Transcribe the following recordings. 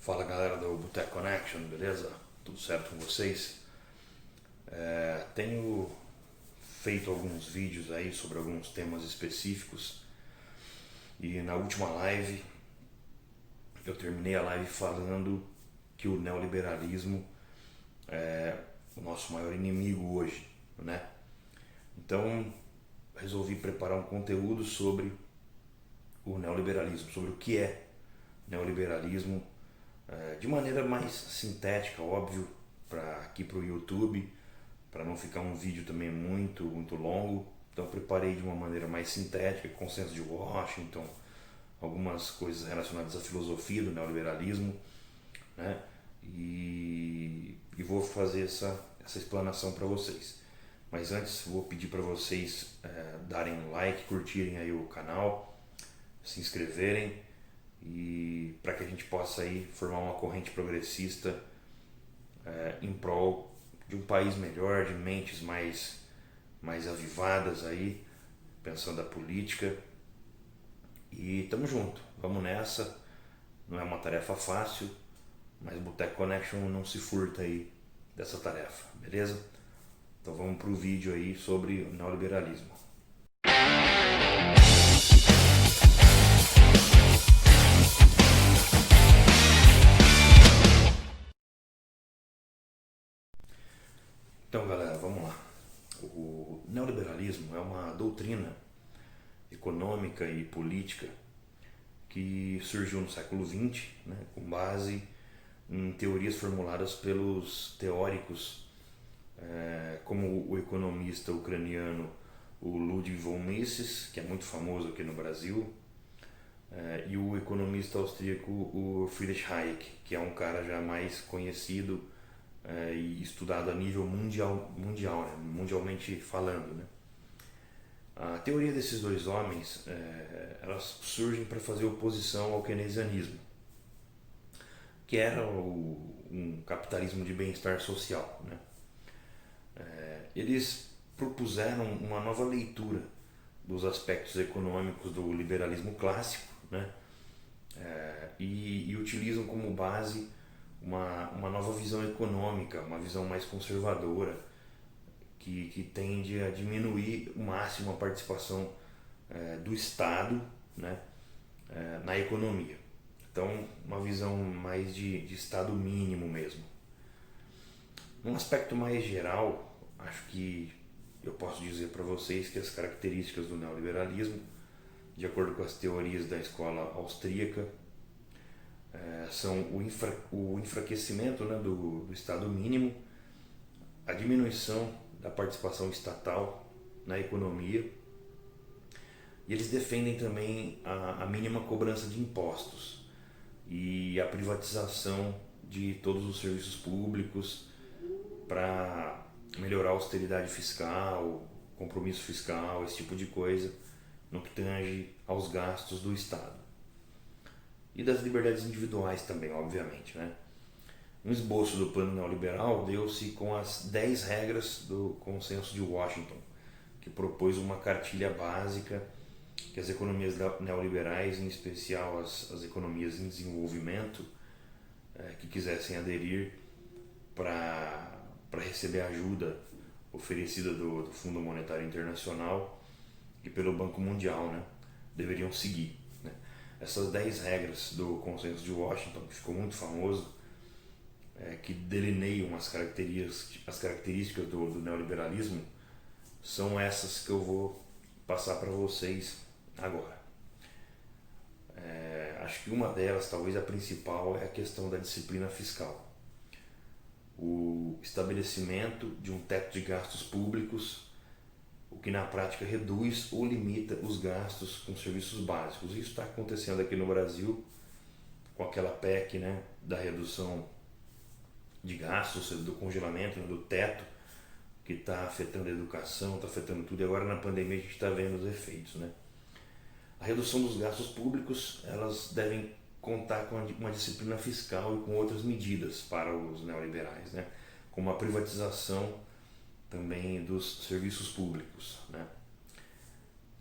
Fala galera do Boteco Connection, beleza? Tudo certo com vocês? Tenho feito alguns vídeos aí sobre alguns temas específicos e na última live eu terminei a live falando que o neoliberalismo é o nosso maior inimigo hoje, né? Então resolvi preparar um conteúdo sobre o neoliberalismo, sobre o que é neoliberalismo, de maneira mais sintética, óbvio, aqui para o YouTube, para não ficar um vídeo também muito longo. Então preparei de uma maneira mais sintética, consenso de Washington, algumas coisas relacionadas à filosofia do neoliberalismo, né? E vou fazer essa explanação para vocês. Mas antes vou pedir para vocês darem um like, curtirem aí o canal, se inscreverem e para que a gente possa aí formar uma corrente progressista em prol de um país melhor, de mentes mais avivadas aí, pensando a política. E tamo junto, vamos nessa. Não é uma tarefa fácil, mas o Boteco Connection não se furta aí dessa tarefa, beleza? Então vamos pro vídeo aí sobre o neoliberalismo. Então galera, vamos lá. O neoliberalismo é uma doutrina econômica e política que surgiu no século XX, né, com base em teorias formuladas pelos teóricos como o economista ucraniano o Ludwig von Mises, que é muito famoso aqui no Brasil, e o economista austríaco o Friedrich Hayek, que é um cara já mais conhecido e estudado a nível mundial, né, mundialmente falando, né? A teoria desses dois homens, elas surgem para fazer oposição ao keynesianismo, que era um capitalismo de bem-estar social, né? Eles propuseram uma nova leitura dos aspectos econômicos do liberalismo clássico, né? E utilizam como base uma nova visão econômica, uma visão mais conservadora, que tende a diminuir o máximo a participação do Estado, né, na economia. Então, uma visão mais de Estado mínimo mesmo. Num aspecto mais geral, acho que eu posso dizer para vocês que as características do neoliberalismo, de acordo com as teorias da escola austríaca, são o enfraquecimento, né, do Estado mínimo, a diminuição da participação estatal na economia, e eles defendem também a mínima cobrança de impostos e a privatização de todos os serviços públicos para melhorar a austeridade fiscal, compromisso fiscal, esse tipo de coisa, no que tange aos gastos do Estado. E das liberdades individuais também, obviamente, né? Um esboço do plano neoliberal deu-se com as 10 regras do Consenso de Washington, que propôs uma cartilha básica que as economias neoliberais, em especial as economias em desenvolvimento, que quisessem aderir para receber ajuda oferecida do Fundo Monetário Internacional e pelo Banco Mundial, né, deveriam seguir, né? Essas 10 regras do Consenso de Washington, que ficou muito famoso, que delineiam as características do neoliberalismo, são essas que eu vou passar para vocês agora. Acho que uma delas, talvez a principal, é a questão da disciplina fiscal. O estabelecimento de um teto de gastos públicos, o que na prática reduz ou limita os gastos com serviços básicos. Isso está acontecendo aqui no Brasil com aquela PEC, né, da redução de gastos, do congelamento, né, do teto, que está afetando a educação, está afetando tudo, e agora na pandemia a gente está vendo os efeitos, né? A redução dos gastos públicos, elas devem contar com uma disciplina fiscal e com outras medidas para os neoliberais, né? Como a privatização também dos serviços públicos, né?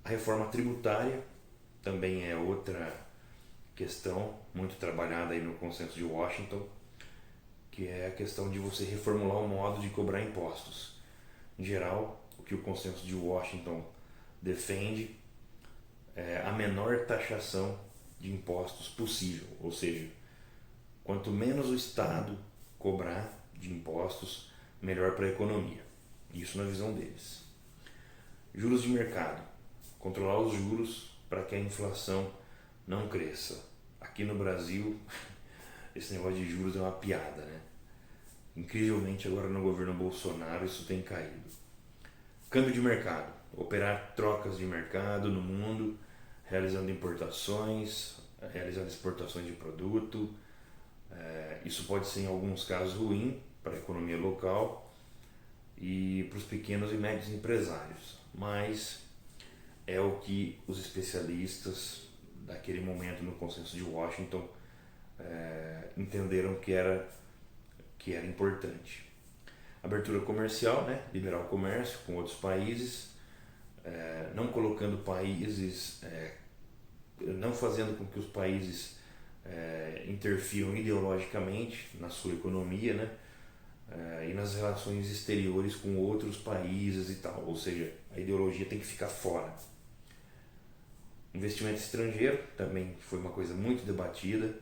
A reforma tributária também é outra questão muito trabalhada aí no Consenso de Washington, que é a questão de você reformular o modo de cobrar impostos. Em geral, o que o Consenso de Washington defende é a menor taxação de impostos possível, ou seja, quanto menos o Estado cobrar de impostos, melhor para a economia. Isso na visão deles. Juros de mercado. Controlar os juros para que a inflação não cresça. Aqui no Brasil, esse negócio de juros é uma piada, né? Incrivelmente, agora no governo Bolsonaro, isso tem caído. Câmbio de mercado. Operar trocas de mercado no mundo, realizando importações, realizando exportações de produto. Isso pode ser, em alguns casos, ruim para a economia local e para os pequenos e médios empresários. Mas é o que os especialistas daquele momento no Consenso de Washington entenderam que era importante. Abertura comercial, né? Liberar o comércio com outros países, não colocando países, não fazendo com que os países interfiram ideologicamente na sua economia, né? E nas relações exteriores com outros países e tal, ou seja, a ideologia tem que ficar fora. Investimento estrangeiro também foi uma coisa muito debatida,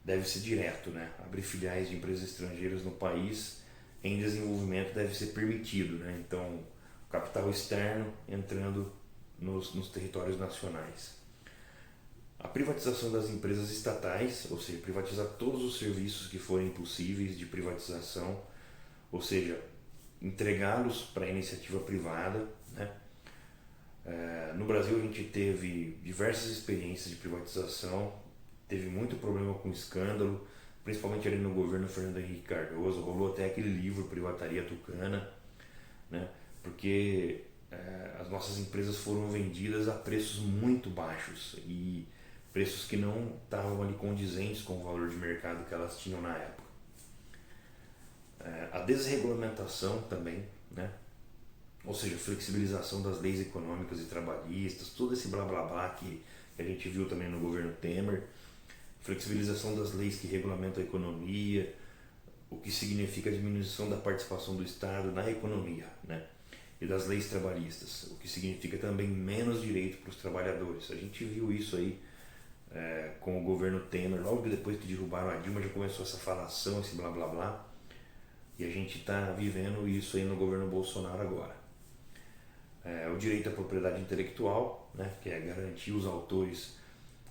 deve ser direto, né? Abrir filiais de empresas estrangeiras no país em desenvolvimento deve ser permitido, né? Então, capital externo entrando nos territórios nacionais. A privatização das empresas estatais, ou seja, privatizar todos os serviços que forem possíveis de privatização, ou seja, entregá-los para a iniciativa privada, né? No Brasil a gente teve diversas experiências de privatização, teve muito problema com escândalo, principalmente ali no governo Fernando Henrique Cardoso, rolou até aquele livro Privataria Tucana, né? Porque as nossas empresas foram vendidas a preços muito baixos e preços que não estavam ali condizentes com o valor de mercado que elas tinham na época. A desregulamentação também, né? Ou seja, flexibilização das leis econômicas e trabalhistas, todo esse blá blá blá que a gente viu também no governo Temer, flexibilização das leis que regulamentam a economia, o que significa a diminuição da participação do Estado na economia, né? E das leis trabalhistas, o que significa também menos direito para os trabalhadores. A gente viu isso aí com o governo Temer, logo depois que derrubaram a Dilma já começou essa falação, esse blá blá blá, e a gente está vivendo isso aí no governo Bolsonaro agora. O direito à propriedade intelectual, né, que é garantir os autores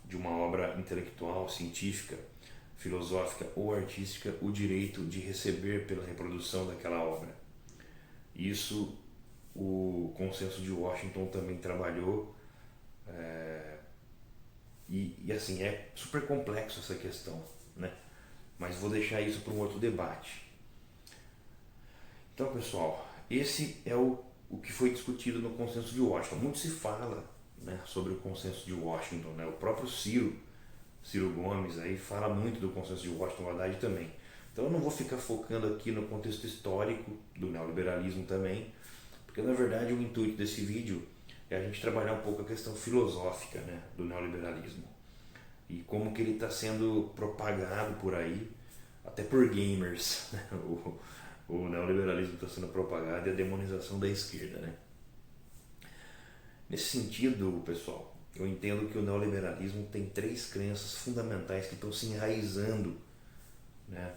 de uma obra intelectual, científica, filosófica ou artística o direito de receber pela reprodução daquela obra. Isso o Consenso de Washington também trabalhou, e assim, é super complexo essa questão, né? Mas vou deixar isso para um outro debate. Então, pessoal, esse é o que foi discutido no Consenso de Washington. Muito se fala, né, sobre o Consenso de Washington, né? O próprio Ciro Gomes aí fala muito do Consenso de Washington, o Haddad também. Então eu não vou ficar focando aqui no contexto histórico do neoliberalismo também, porque na verdade o intuito desse vídeo é a gente trabalhar um pouco a questão filosófica, né, do neoliberalismo e como que ele está sendo propagado por aí, até por gamers, né? O neoliberalismo está sendo propagado e a demonização da esquerda, né? Nesse sentido, pessoal, eu entendo que o neoliberalismo tem 3 crenças fundamentais que estão se enraizando, né?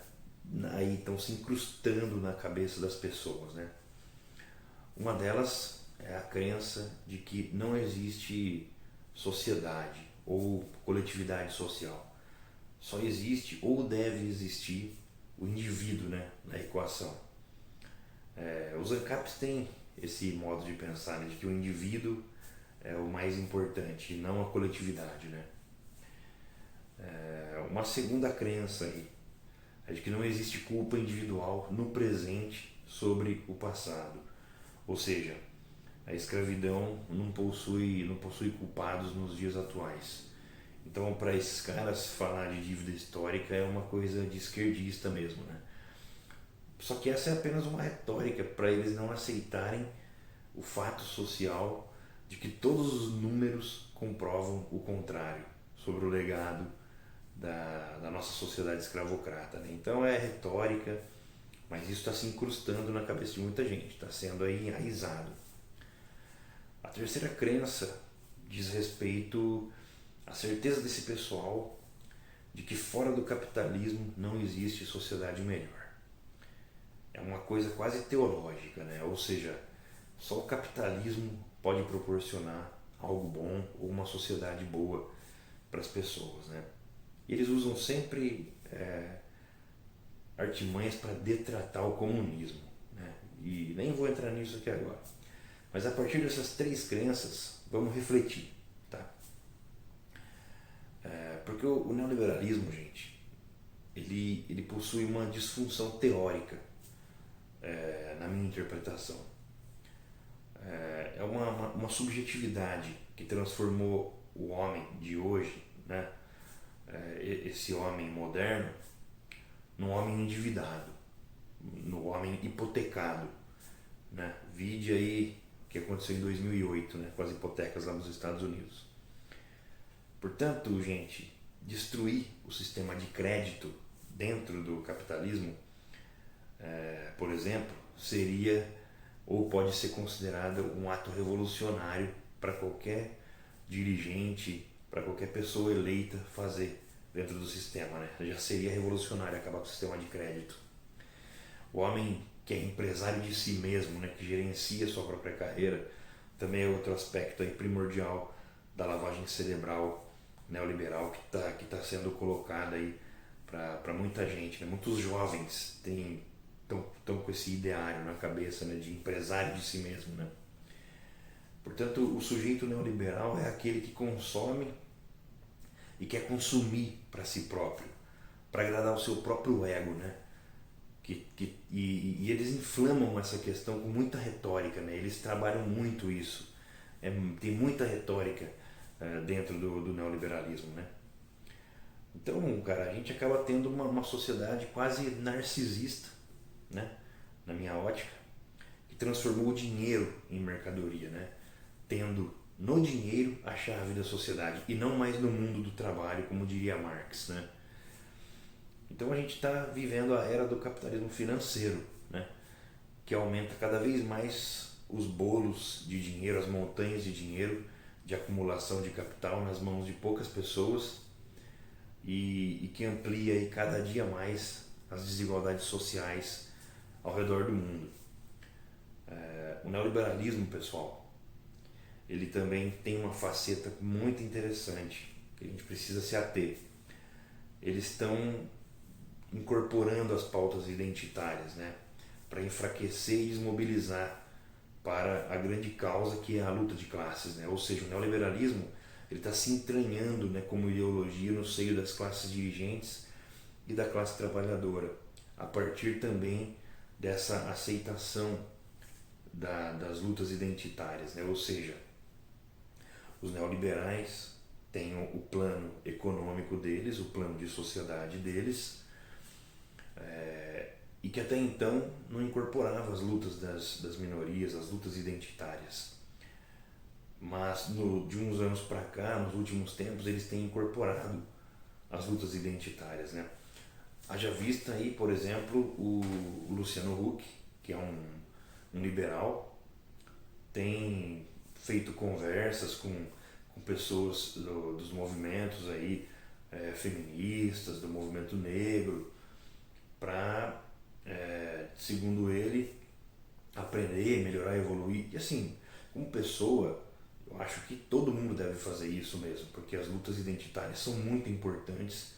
Aí estão se incrustando na cabeça das pessoas, né? Uma delas é a crença de que não existe sociedade ou coletividade social. Só existe ou deve existir o indivíduo, né, na equação. Os ANCAPs têm esse modo de pensar, né, de que o indivíduo é o mais importante e não a coletividade, né? Uma segunda crença aí é de que não existe culpa individual no presente sobre o passado. Ou seja, a escravidão não possui culpados nos dias atuais. Então, para esses caras, falar de dívida histórica é uma coisa de esquerdista mesmo, né? Só que essa é apenas uma retórica para eles não aceitarem o fato social de que todos os números comprovam o contrário sobre o legado da nossa sociedade escravocrata, né? Então é retórica, mas isso está se incrustando na cabeça de muita gente, está sendo aí enraizado. A terceira crença diz respeito à certeza desse pessoal de que fora do capitalismo não existe sociedade melhor. É uma coisa quase teológica, né? Ou seja, só o capitalismo pode proporcionar algo bom ou uma sociedade boa para as pessoas, né? E eles usam sempre artimanhas para detratar o comunismo, né? E nem vou entrar nisso aqui agora. Mas a partir dessas três crenças, vamos refletir, tá? Porque o neoliberalismo, gente, ele possui uma disfunção teórica, na minha interpretação. É uma subjetividade que transformou o homem de hoje, né? Esse homem moderno, num homem endividado, no homem hipotecado, né? Vide aí o que aconteceu em 2008, né? Com as hipotecas lá nos Estados Unidos. Portanto, gente, destruir o sistema de crédito dentro do capitalismo, por exemplo, seria ou pode ser considerado um ato revolucionário para qualquer dirigente, para qualquer pessoa eleita fazer dentro do sistema, né? Já seria revolucionário acabar com o sistema de crédito. O homem que é empresário de si mesmo, né, que gerencia sua própria carreira, também é outro aspecto aí primordial da lavagem cerebral neoliberal que tá sendo colocada aí para muita gente, né? Muitos jovens estão com esse ideário na cabeça, né, de empresário de si mesmo, né? Portanto, o sujeito neoliberal é aquele que consome e quer consumir para si próprio, para agradar o seu próprio ego, né? E eles inflamam essa questão com muita retórica, né? Eles trabalham muito isso. Tem muita retórica dentro do neoliberalismo, né? Então, cara, a gente acaba tendo uma sociedade quase narcisista, né? Na minha ótica, que transformou o dinheiro em mercadoria, né? Tendo no dinheiro a chave da sociedade e não mais no mundo do trabalho, como diria Marx, né? Então a gente está vivendo a era do capitalismo financeiro, né? Que aumenta cada vez mais os bolos de dinheiro, as montanhas de dinheiro, de acumulação de capital nas mãos de poucas pessoas e que amplia aí cada dia mais as desigualdades sociais ao redor do mundo. O neoliberalismo, pessoal, ele também tem uma faceta muito interessante que a gente precisa se ater. Eles estão incorporando as pautas identitárias, né, para enfraquecer e desmobilizar para a grande causa que é a luta de classes, né? Ou seja, o neoliberalismo ele está se entranhando, né, como ideologia no seio das classes dirigentes e da classe trabalhadora, a partir também dessa aceitação das lutas identitárias, né? Ou seja, os neoliberais têm o plano econômico deles, o plano de sociedade deles, e que até então não incorporava as lutas das minorias, as lutas identitárias. Mas de uns anos para cá, nos últimos tempos, eles têm incorporado as lutas identitárias, né? Haja vista aí, por exemplo, o Luciano Huck, que é um liberal, tem feito conversas com pessoas dos movimentos aí, feministas, do movimento negro, para, segundo ele, aprender, melhorar, evoluir. E assim, como pessoa, eu acho que todo mundo deve fazer isso mesmo, porque as lutas identitárias são muito importantes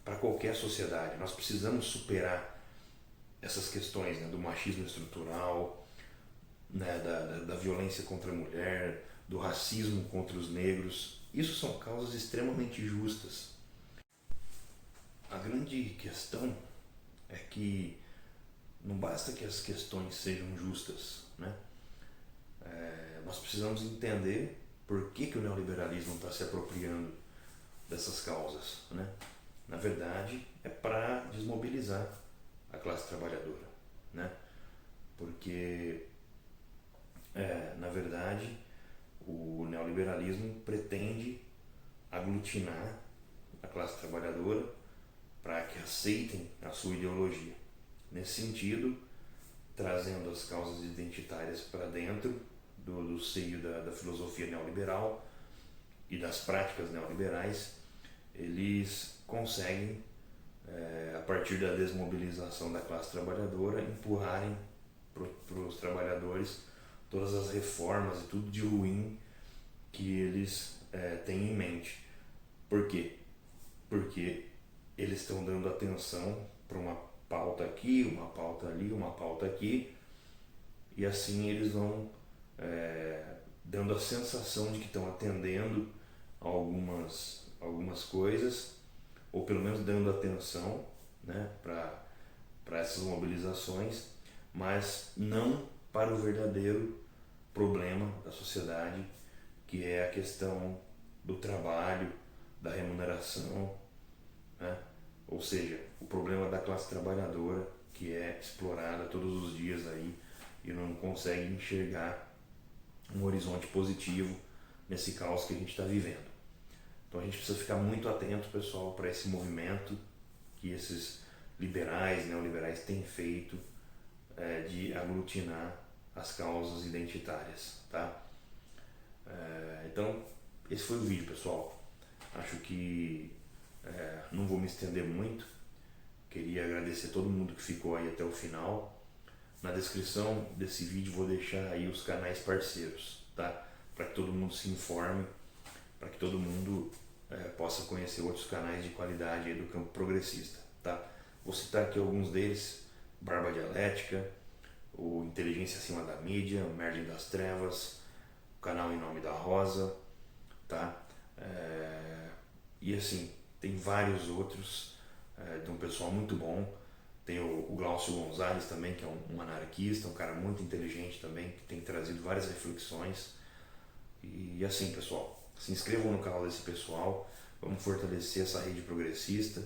para qualquer sociedade. Nós precisamos superar essas questões, né, do machismo estrutural, né, da violência contra a mulher, do racismo contra os negros. Isso são causas extremamente justas. A grande questão é que não basta que as questões sejam justas, né? Nós precisamos entender por que o neoliberalismo está se apropriando dessas causas, né? Na verdade, é para desmobilizar a classe trabalhadora, né? Porque, na verdade, o neoliberalismo pretende aglutinar classe trabalhadora para que aceitem a sua ideologia. Nesse sentido, trazendo as causas identitárias para dentro do seio da filosofia neoliberal e das práticas neoliberais, eles conseguem, a partir da desmobilização da classe trabalhadora, empurrarem para os trabalhadores todas as reformas e tudo de ruim que eles têm em mente. Por quê? Porque eles estão dando atenção para uma pauta aqui, uma pauta ali, uma pauta aqui, e assim eles vão dando a sensação de que estão atendendo algumas coisas, ou pelo menos dando atenção, né, para essas mobilizações, mas não para o verdadeiro problema da sociedade, que é a questão do trabalho, da remuneração, né? Ou seja, o problema da classe trabalhadora, que é explorada todos os dias aí e não consegue enxergar um horizonte positivo nesse caos que a gente está vivendo. Então a gente precisa ficar muito atento, pessoal, para esse movimento que esses liberais, neoliberais têm feito, de aglutinar as causas identitárias, tá? Então esse foi o vídeo, pessoal. Acho que não vou me estender muito. Queria agradecer a todo mundo que ficou aí até o final. Na descrição desse vídeo vou deixar aí os canais parceiros, tá? Para que todo mundo se informe, para que todo mundo possa conhecer outros canais de qualidade aí do campo progressista, tá? Vou citar aqui alguns deles: Barba Dialética, o Inteligência Acima da Mídia, o Merlin das Trevas, o canal Em Nome da Rosa, tá? E assim, tem vários outros, de um pessoal muito bom. Tem o Glaucio Gonzalez também, que é um anarquista, um cara muito inteligente também, que tem trazido várias reflexões. E assim, pessoal, se inscrevam no canal desse pessoal, vamos fortalecer essa rede progressista.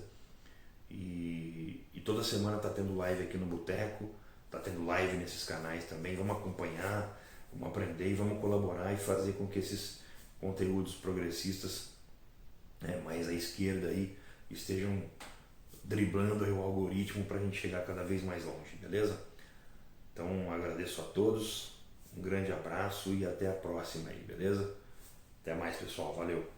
E toda semana tá tendo live aqui no Boteco, tá tendo live nesses canais também. Vamos acompanhar, vamos aprender e vamos colaborar e fazer com que esses conteúdos progressistas, mais à esquerda aí, estejam driblando aí o algoritmo para a gente chegar cada vez mais longe, beleza? Então agradeço a todos, um grande abraço e até a próxima aí, beleza? Até mais, pessoal, valeu!